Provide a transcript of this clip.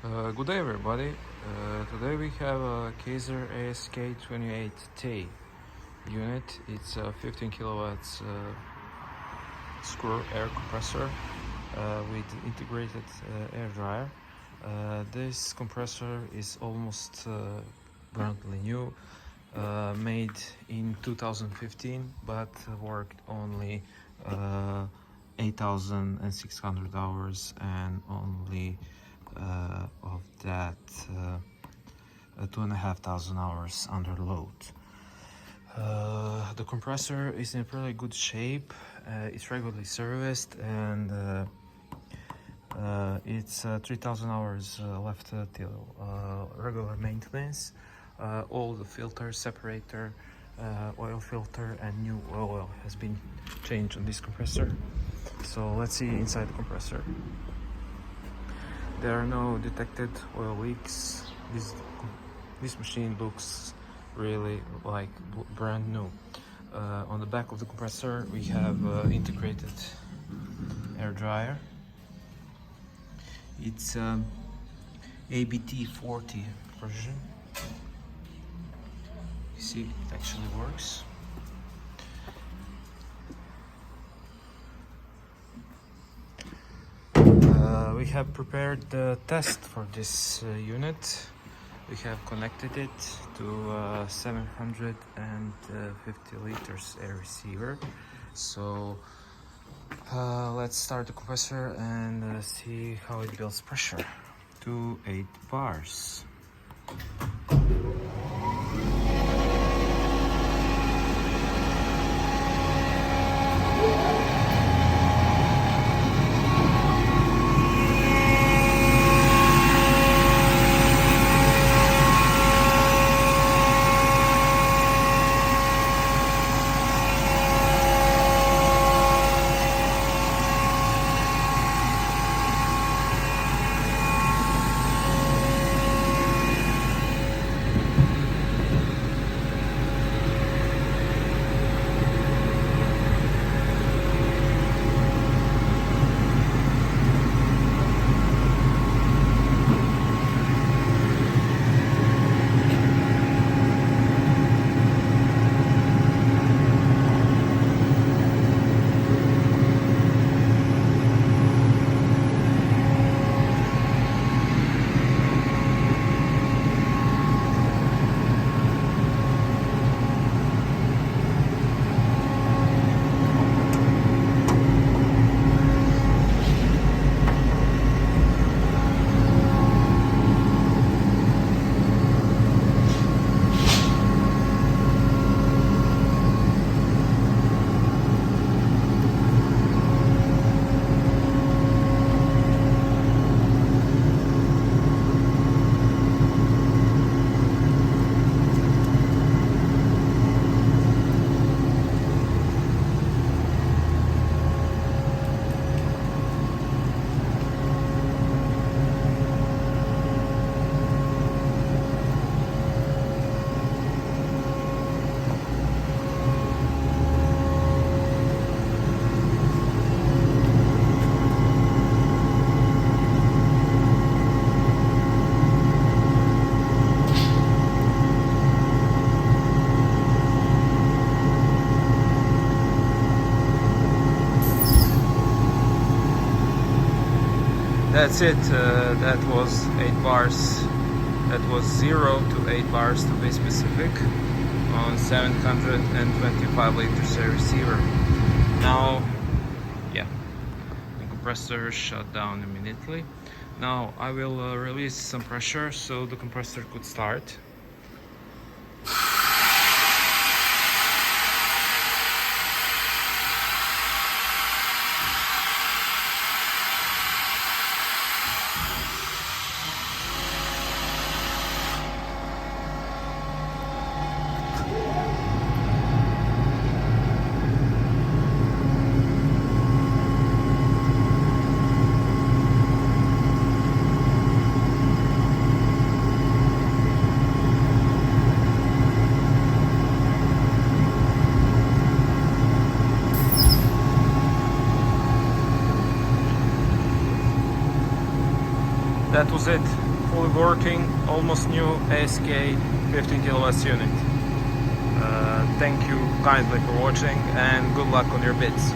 Good day, everybody. Today we have a Kaeser ASK 28T unit. It's a 15 kilowatts screw air compressor with integrated air dryer. This compressor is almost brandly new, made in 2015, but worked only 8,600 hours, and only of that 2,500 hours under load. The compressor is in really good shape. It's regularly serviced, and it's 3,000 hours left till regular maintenance. All the filter, separator, oil filter, and new oil has been changed on this compressor. So let's see inside the compressor. There are no detected oil leaks. This machine looks really like brand new. On the back of the compressor we have integrated air dryer. It's ABT 40 version. You see, it actually works. We have prepared the test for this unit. We have connected it to 750 liters air receiver. So let's start the compressor and see how it builds pressure to 8 bars. That's it. That was 8 bars. That was 0 to 8 bars to be specific, on 725 liters air receiver. Now, yeah, the compressor shut down immediately. Now I will release some pressure so the compressor could start. That was it. fully working, almost new ASK 15 kilowatts unit. Thank you kindly for watching and good luck on your bits.